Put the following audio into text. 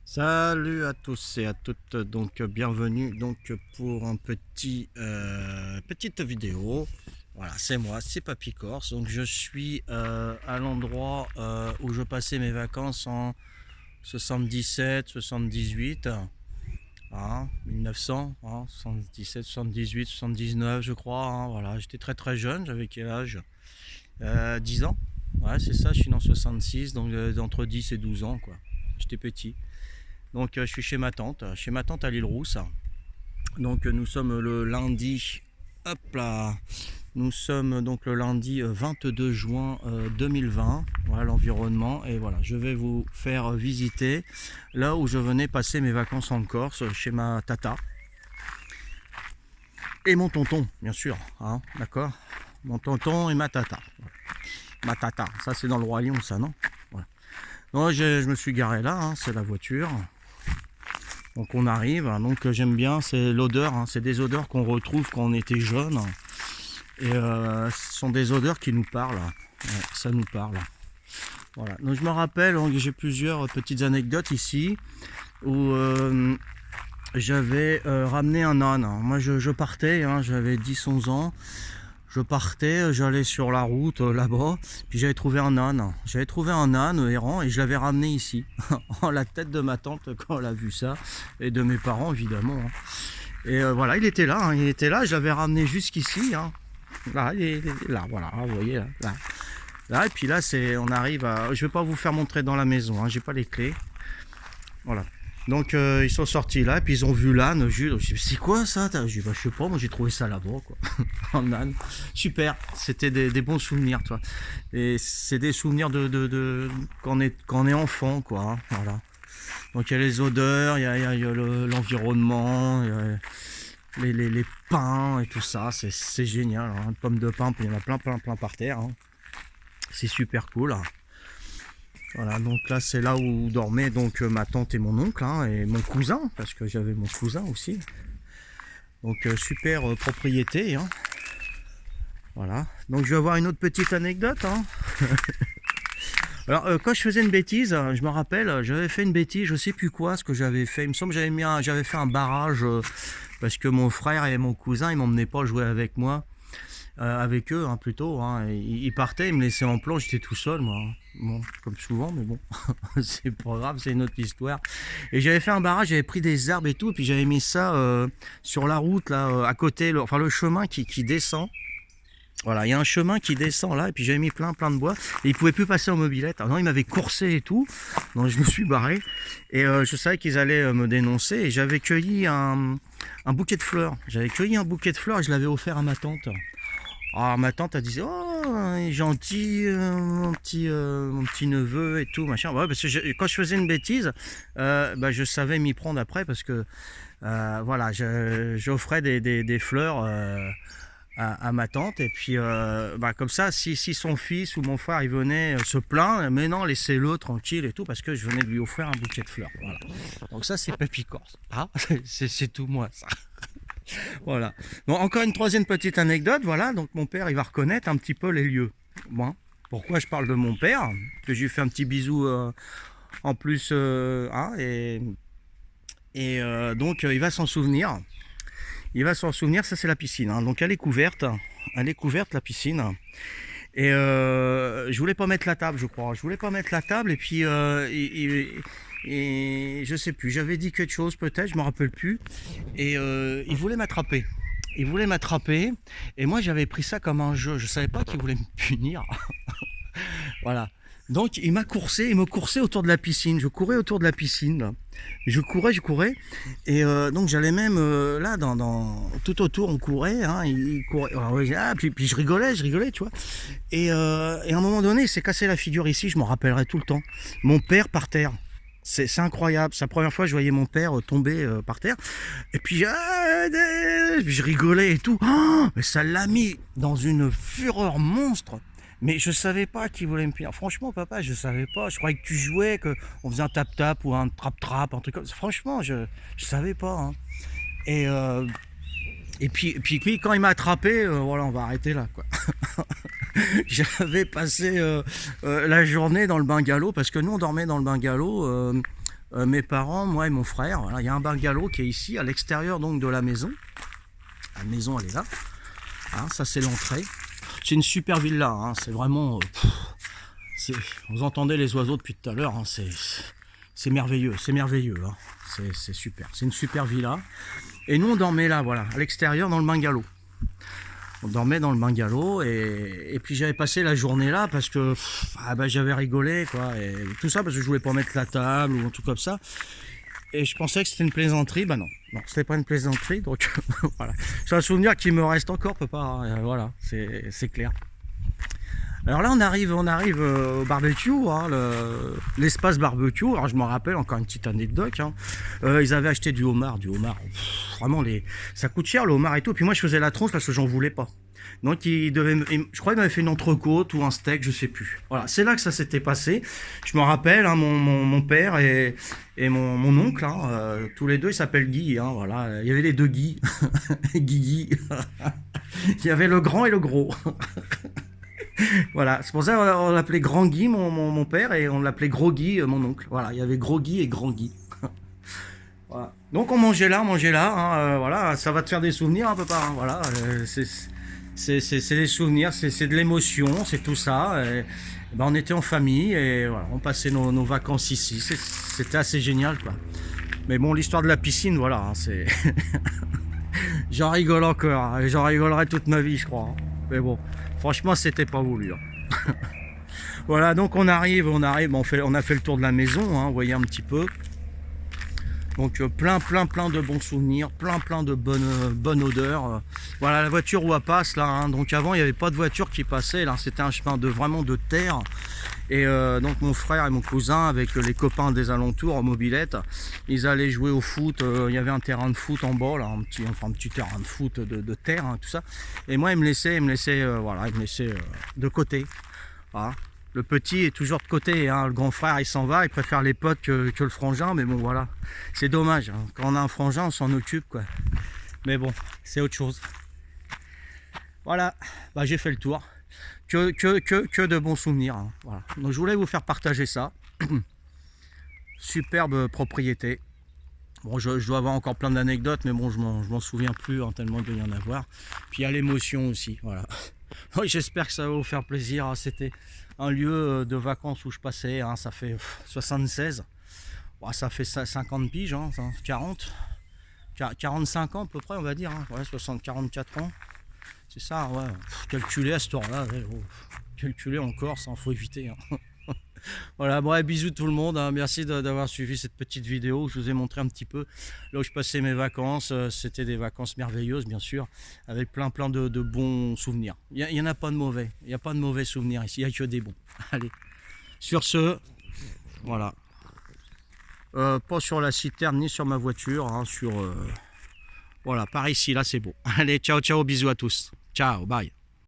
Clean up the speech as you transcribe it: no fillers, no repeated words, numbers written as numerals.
Salut à tous et à toutes, donc bienvenue donc pour un petite vidéo. Voilà, c'est moi, c'est Papy Corse. Donc je suis à l'endroit où je passais mes vacances en 77, 78, 1900, 77, 78, 79 je crois. Voilà, j'étais très jeune, j'avais quel âge? 10 ans. Ouais, c'est ça, je suis dans 66, donc d'entre 10 et 12 ans quoi. J'étais petit. Donc je suis chez ma tante à l'île Rousse. Donc nous sommes le lundi, hop là, nous sommes donc le lundi 22 juin 2020. Voilà l'environnement et voilà, je vais vous faire visiter là où je venais passer mes vacances en Corse chez ma tata et mon tonton, bien sûr, d'accord. Mon tonton et ma tata. Ma tata, ça c'est dans le Roi Lion, ça non? Voilà. Donc je me suis garé là, c'est la voiture. Donc on arrive, donc j'aime bien, c'est l'odeur, c'est des odeurs qu'on retrouve quand on était jeune. Et ce sont des odeurs qui nous parlent, ça nous parle. Voilà. Donc je me rappelle, j'ai plusieurs petites anecdotes ici où j'avais ramené un âne. Moi je partais, j'avais 10-11 ans. Je partais, j'allais sur la route là-bas, puis j'avais trouvé un âne. J'avais trouvé un âne errant et je l'avais ramené ici. La tête de ma tante quand elle a vu ça, et de mes parents évidemment. Et voilà, il était là, je l'avais ramené jusqu'ici. Là, il est là, voilà, vous voyez là. Là, et puis là, on arrive à. Je vais pas vous faire montrer dans la maison, j'ai pas les clés. Voilà. Donc ils sont sortis là, et puis ils ont vu l'âne. Je dis, c'est quoi ça? Je dis, je sais pas, moi j'ai trouvé ça là-bas, quoi. En âne. Super, c'était des bons souvenirs, toi. Et c'est des souvenirs de quand on est enfant, quoi. Voilà. Donc il y a les odeurs, il y a l'environnement, les pains et tout ça. C'est génial. Pommes de pain, puis il y en a plein par terre. C'est super cool. Voilà, donc là c'est là où dormaient donc ma tante et mon oncle et mon cousin, parce que j'avais mon cousin aussi. Donc super propriété. Voilà. Donc je vais avoir une autre petite anecdote. Alors quand je faisais une bêtise, je me rappelle, j'avais fait une bêtise, je sais plus quoi, ce que j'avais fait. Il me semble que j'avais fait un barrage parce que mon frère et mon cousin ils m'emmenaient pas jouer avec moi. Avec eux plutôt. Ils partaient, ils me laissaient en plan, j'étais tout seul moi. Bon, comme souvent, mais bon, c'est pas grave, c'est une autre histoire. Et j'avais fait un barrage, j'avais pris des arbres et tout, et puis j'avais mis ça sur la route là, à côté, le chemin qui descend. Voilà, il y a un chemin qui descend là, et puis j'avais mis plein de bois, et ils pouvaient plus passer en mobilette. Alors non, ils m'avaient coursé et tout, donc je me suis barré, et je savais qu'ils allaient me dénoncer, et j'avais cueilli un bouquet de fleurs. J'avais cueilli un bouquet de fleurs et je l'avais offert à ma tante. Ah, ma tante, elle disait, oh, il est gentil, mon petit neveu et tout, machin. Ouais, parce que quand je faisais une bêtise, je savais m'y prendre après parce que, voilà, j'offrais des fleurs à ma tante. Et puis, comme ça, si son fils ou mon frère, il venait se plaindre, mais non, laissez-le tranquille et tout, parce que je venais de lui offrir un bouquet de fleurs. Voilà. Donc ça, c'est Papy Corse. C'est tout moi, ça. Voilà. Bon, encore une troisième petite anecdote, voilà. Donc mon père, il va reconnaître un petit peu les lieux. Bon, pourquoi je parle de mon père? Que je lui fais un petit bisou en plus, donc il va s'en souvenir. Il va s'en souvenir. Ça c'est la piscine. Donc elle est couverte la piscine. Et je voulais pas mettre la table, je crois. Je voulais pas mettre la table et puis et je sais plus. J'avais dit quelque chose peut-être, je me rappelle plus. Et il voulait m'attraper. Il voulait m'attraper et moi j'avais pris ça comme un jeu. Je savais pas qu'il voulait me punir. Voilà. Donc il me coursait autour de la piscine. Je courais autour de la piscine. Là. Je courais. Et donc j'allais même là, tout autour, on courait. Il courait. Puis je rigolais, tu vois. Et à un moment donné, il s'est cassé la figure ici. Je m'en rappellerai tout le temps. Mon père par terre. C'est incroyable. C'est la première fois que je voyais mon père tomber par terre. Et puis, je rigolais et tout. Oh, mais ça l'a mis dans une fureur monstre. Mais je savais pas qu'il voulait me punir. Franchement, papa, je savais pas. Je croyais que tu jouais, qu'on faisait un tap-tap ou un trap-trap, un truc comme ça. Franchement, je savais pas. Et, et puis, quand il m'a attrapé, voilà, on va arrêter là, quoi. J'avais passé la journée dans le bungalow parce que nous on dormait dans le bungalow mes parents, moi et mon frère. Voilà, il y a un bungalow qui est ici, à l'extérieur donc de la maison. La maison, elle est là. Hein, ça, c'est l'entrée. C'est une super villa. Hein, c'est vraiment... vous entendez les oiseaux depuis tout à l'heure. Hein, c'est merveilleux. C'est merveilleux. Hein, c'est super. C'est une super villa. Et nous, on dormait là, voilà, à l'extérieur dans le bungalow. On dormait dans le bungalow et puis j'avais passé la journée là parce que j'avais rigolé quoi et tout ça parce que je voulais pas mettre la table ou un truc comme ça et je pensais que c'était une plaisanterie. Bah non, c'était pas une plaisanterie donc voilà. C'est un souvenir qui me reste encore, papa. Hein, voilà, c'est clair. Alors là on arrive au barbecue, hein, l'espace barbecue. Alors je me rappelle encore une petite anecdote. Hein. Ils avaient acheté du homard. Vraiment ça coûte cher le homard et tout. Puis moi je faisais la tronche parce que j'en voulais pas. Donc je crois qu'il m'avait fait une entrecôte ou un steak, je sais plus. Voilà, c'est là que ça s'était passé. Je me rappelle, hein, mon père et mon oncle, hein, tous les deux ils s'appellent Guy. Hein, voilà, il y avait les deux Guy, Guigui. Il y avait le grand et le gros. Voilà, c'est pour ça qu'on l'appelait Grand Guy, mon père, et on l'appelait Gros Guy, mon oncle. Voilà, il y avait Gros Guy et Grand Guy. Voilà. Donc on mangeait là, hein, voilà, ça va te faire des souvenirs, hein, papa. Hein, voilà, c'est des souvenirs, c'est de l'émotion, c'est tout ça. Et on était en famille et voilà, on passait nos vacances ici. C'était assez génial, quoi. Mais bon, l'histoire de la piscine, voilà, hein, c'est... J'en rigole encore, hein, et j'en rigolerai toute ma vie, je crois. Hein. Mais bon, franchement, c'était pas voulu. Hein. Voilà, donc on arrive, on a fait le tour de la maison, hein, vous voyez un petit peu. Donc plein de bons souvenirs, plein de bonnes odeurs. Voilà la voiture où elle passe là. Hein. Donc avant il n'y avait pas de voiture qui passait. Là c'était un chemin vraiment de terre. Et donc mon frère et mon cousin avec les copains des alentours en mobilette, ils allaient jouer au foot. Il y avait un terrain de foot en bas, là, un petit terrain de foot de terre, hein, tout ça. Et moi ils me laissaient de côté. Voilà. Le petit est toujours de côté, hein. Le grand frère il s'en va, il préfère les potes que le frangin, mais bon voilà, c'est dommage, hein. Quand on a un frangin on s'en occupe quoi, mais bon, c'est autre chose. Voilà, j'ai fait le tour, que de bons souvenirs, hein. Voilà. Donc je voulais vous faire partager ça, superbe propriété. Bon, je dois avoir encore plein d'anecdotes, mais bon, je m'en souviens plus, hein, tellement il doit y en avoir. Puis il y a l'émotion aussi, voilà. J'espère que ça va vous faire plaisir. Hein. C'était un lieu de vacances où je passais, hein, ça fait 76, ouais, ça fait 50 piges, hein, 45 ans à peu près on va dire, hein, ouais, 44 ans, c'est ça, ouais. Calculer à ce tour-là, ouais, calculer en Corse, il faut éviter. Hein. Voilà, bref, bisous tout le monde, hein. Merci d'avoir suivi cette petite vidéo. Je vous ai montré un petit peu là où je passais mes vacances. C'était des vacances merveilleuses, bien sûr, avec plein de bons souvenirs. Il n'y en a pas de mauvais, il n'y a pas de mauvais souvenirs ici, il n'y a que des bons. Allez, sur ce, voilà. Pas sur la citerne ni sur ma voiture, hein, voilà, par ici, là c'est beau. Allez, ciao, bisous à tous. Ciao, bye.